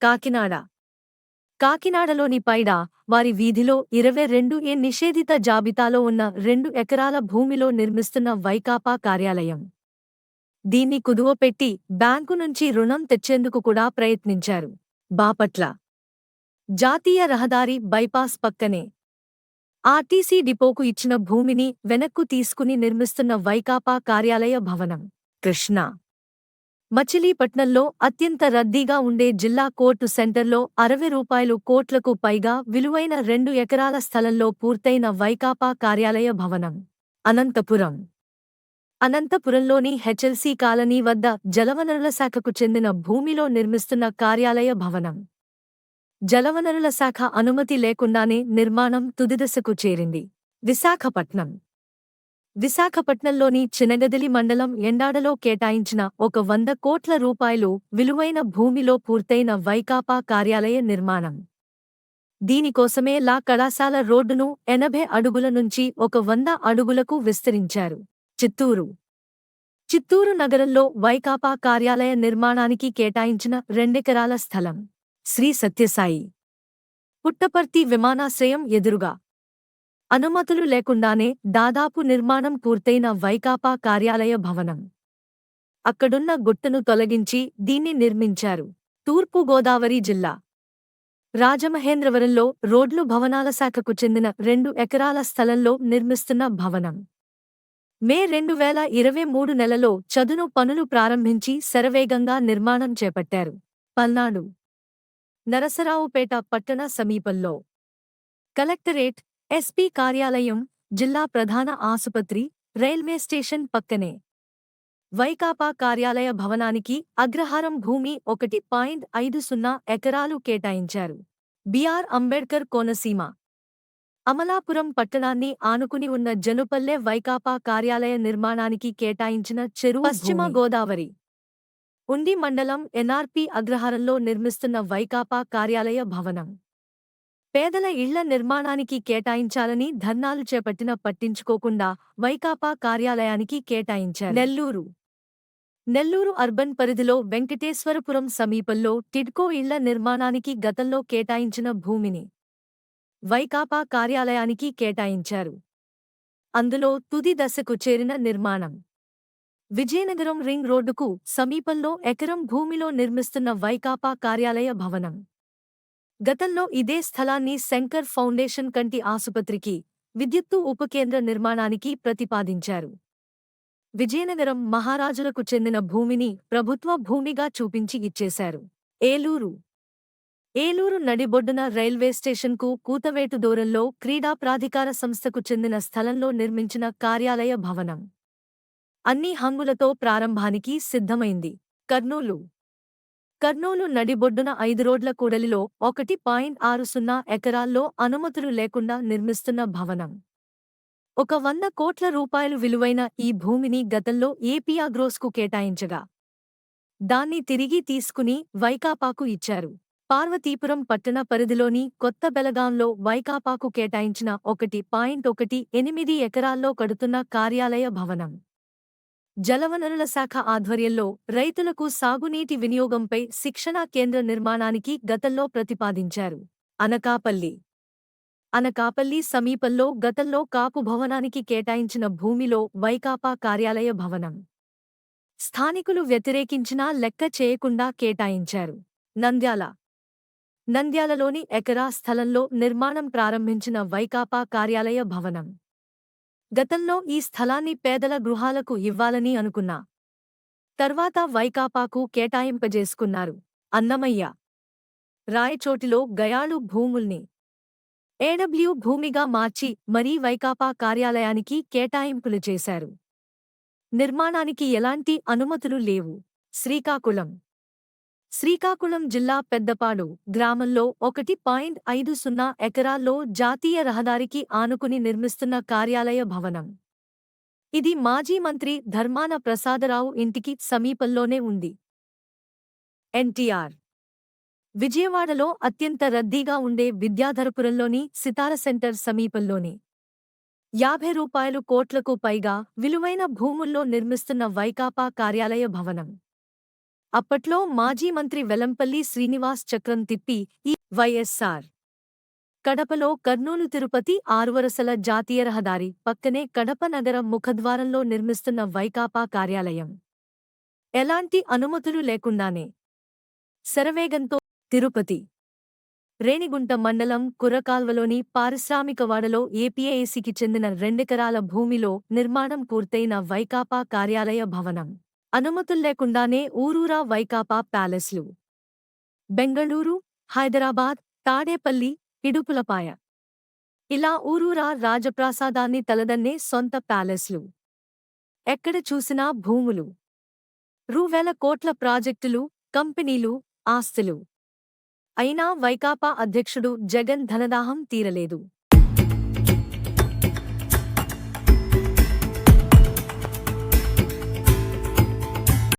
కాకినాడ కాకినాడలోని పైడా వారి వీధిలో 22 నిషేధిత జాబితాలో ఉన్న 2 ఎకరాల భూమిలో నిర్మిస్తున్న వైకాపా కార్యాలయం. దీన్ని కుదువపెట్టి బ్యాంకు నుంచి రుణం తెచ్చేందుకు కూడా ప్రయత్నించారు. బాపట్ల జాతీయ రహదారి బైపాస్ పక్కనే ఆర్టీసీ డిపోకు ఇచ్చిన భూమిని వెనక్కు తీసుకుని నిర్మిస్తున్న వైకాపా కార్యాలయ భవనం. కృష్ణా మచిలీపట్నంలో అత్యంత రద్దీగా ఉండే జిల్లా కోర్టు సెంటర్లో రూ. 60 కోట్లకు పైగా విలువైన 2 ఎకరాల స్థలంలో పూర్తయిన వైకాపా కార్యాలయ భవనం. అనంతపురంలోని హెచ్ఎల్సీ కాలనీ వద్ద జలవనరుల శాఖకు చెందిన భూమిలో నిర్మిస్తున్న కార్యాలయ భవనం. జలవనరుల శాఖ అనుమతి లేకుండానే నిర్మాణం తుదిదశకు చేరింది. విశాఖపట్నంలోని చినగదిలి మండలం ఎండాడలో కేటాయించిన 100 కోట్ల రూపాయలు విలువైన భూమిలో పూర్తయిన వైకాపా కార్యాలయ నిర్మాణం. దీనికోసమే లా కళాశాల రోడ్డును 80 అడుగుల నుంచి 100 అడుగులకు విస్తరించారు. చిత్తూరు నగరంలో వైకాపా కార్యాలయ నిర్మాణానికి కేటాయించిన 2 ఎకరాల స్థలం. శ్రీ సత్యసాయి పుట్టపర్తి విమానాశ్రయం ఎదురుగా అనుమతులు లేకుండానే దాదాపు నిర్మాణం పూర్తయిన వైకాపా కార్యాలయ భవనం. అక్కడున్న గుట్టను తొలగించి దీన్ని నిర్మించారు. తూర్పు గోదావరి జిల్లా రాజమహేంద్రవరంలో రోడ్లు భవనాల శాఖకు చెందిన 2 ఎకరాల స్థలంలో నిర్మిస్తున్న భవనం. మే 2023 నెలలో చదును పనులు ప్రారంభించి శరవేగంగా నిర్మాణం చేపట్టారు. పల్నాడు నరసరావుపేట పట్టణ సమీపంలో కలెక్టరేట్, ఎస్పీ కార్యాలయం, జిల్లా ప్రధాన ఆసుపత్రి, రైల్వే స్టేషన్ పక్కనే వైకాపా కార్యాలయ భవనానికి అగ్రహారం భూమి 1.50 ఎకరాలు కేటాయించారు. బిఆర్ అంబేడ్కర్ కోనసీమ అమలాపురం పట్టణాన్ని ఆనుకుని ఉన్న జనుపల్లె వైకాపా కార్యాలయ నిర్మాణానికి కేటాయించిన చెరువు. పశ్చిమ గోదావరి ఉండి మండలం ఎన్ఆర్పి అగ్రహారంలో నిర్మిస్తున్న వైకాపా కార్యాలయ భవనం. పేదల ఇళ్ల నిర్మాణానికి కేటాయించాలని ధర్నాలు చేపట్టిన పట్టించుకోకుండా వైకాపా కార్యాలయానికి కేటాయించారు. నెల్లూరు అర్బన్ పరిధిలో వెంకటేశ్వరపురం సమీపంలో టిడ్కో ఇళ్ల నిర్మాణానికి గతంలో కేటాయించిన భూమిని వైకాపా కార్యాలయానికి కేటాయించారు. అందులో తుది దశకు చేరిన నిర్మాణం. విజయనగరం రింగ్ రోడ్డుకు సమీపంలో ఎకరం భూమిలో నిర్మిస్తున్న వైకాపా కార్యాలయ భవనం. గతంలో ఇదే స్థలాన్ని శంకర్ ఫౌండేషన్ కంటి ఆసుపత్రికి, విద్యుత్తు ఉపకేంద్ర నిర్మాణానికి ప్రతిపాదించారు. విజయనగరం మహారాజులకు చెందిన భూమిని ప్రభుత్వ భూమిగా చూపించి ఇచ్చేశారు. ఏలూరు నడిబొడ్డున రైల్వే స్టేషన్కు కూతవేటు దూరంలో క్రీడా ప్రాధికార సంస్థకు చెందిన స్థలంలో నిర్మించిన కార్యాలయ భవనం. అన్ని హంగులతో ప్రారంభానికి సిద్ధమైంది. కర్నూలు నడిబొడ్డున 5 రోడ్ల కూడలిలో 1.60 ఎకరాల్లో అనుమతులు లేకుండా నిర్మిస్తున్న భవనం. 100 కోట్ల రూపాయలు విలువైన ఈ భూమిని గతంలో ఏపీ అగ్రోస్కు కేటాయించగా దాన్ని తిరిగి తీసుకుని వైకాపాకు ఇచ్చారు. పార్వతీపురం పట్టణ పరిధిలోని కొత్త బెలగాంలో వైకాపాకు కేటాయించిన 1.18 ఎకరాల్లో కడుతున్న కార్యాలయ భవనం. జలవనరుల శాఖ ఆధ్వర్యంలో రైతులకు సాగునీటి వినియోగంపై శిక్షణా కేంద్ర నిర్మాణానికి గతంలో ప్రతిపాదించారు. అనకాపల్లి సమీపంలో గతంలో కాపు భవనానికి కేటాయించిన భూమిలో వైకాపా కార్యాలయ భవనం. స్థానికులు వ్యతిరేకించినా లెక్క చేయకుండా కేటాయించారు. నంద్యాలలోని ఎకరా స్థలంలో నిర్మాణం ప్రారంభించిన వైకాపా కార్యాలయ భవనం. గతంలో ఈ స్థలాన్ని పేదల గృహాలకు ఇవ్వాలని అనుకున్నా తర్వాత వైకాపాకు కేటాయింపజేసుకున్నారు. అన్నమయ్య రాయచోటిలో గయాళు భూముల్ని ఏడబ్ల్యూ భూమిగా మార్చి మరీ వైకాపా కార్యాలయానికి కేటాయింపులు చేశారు. నిర్మాణానికి ఎలాంటి అనుమతులు లేవు. శ్రీకాకుళం జిల్లా పెద్దపాడు గ్రామంలో 1.50 ఎకరాల్లో జాతీయ రహదారికి ఆనుకుని నిర్మిస్తున్న కార్యాలయ భవనం. ఇది మాజీ మంత్రి ధర్మాన ప్రసాదరావు ఇంటికి సమీపంలోనే ఉంది. ఎన్టీఆర్ విజయవాడలో అత్యంత రద్దీగా ఉండే విద్యాధరపురంలోని సితార సెంటర్ సమీపంలోనే రూ. 50 కోట్లకు పైగా విలువైన భూముల్లో నిర్మిస్తున్న వైకాపా కార్యాలయ భవనం. అప్పట్లో మాజీ మంత్రి వెల్లంపల్లి శ్రీనివాస్ చక్రం తిప్పి ఈ వైఎస్సార్ కడపలో కర్నూలు తిరుపతి ఆరువరసల జాతీయ రహదారి పక్కనే కడప నగర ముఖద్వారంలో నిర్మిస్తున్న వైకాపా కార్యాలయం ఎలాంటి అనుమతులు లేకుండానే శరవేగంతో తిరుపతి రేణిగుంట మండలం కుర్రకాల్వలోని పారిశ్రామికవాడలో ఏపీఏసీకి చెందిన 2 ఎకరాల భూమిలో నిర్మాణం పూర్తయిన వైకాపా కార్యాలయ భవనం అనుమతుల్లేకుండానే ఊరూరా వైకాపా ప్యాలెస్లు బెంగళూరు, హైదరాబాద్, తాడేపల్లి, ఇడుపులపాయ ఇలా ఊరూరా రాజప్రాసాదాన్ని తలదన్నే సొంత ప్యాలెస్లు ఎక్కడ చూసినా భూములు రూ. కోట్ల ప్రాజెక్టులు, కంపెనీలు, ఆస్తులు. అయినా వైకాపా అధ్యక్షుడు జగన్ ధనదాహం తీరలేదు.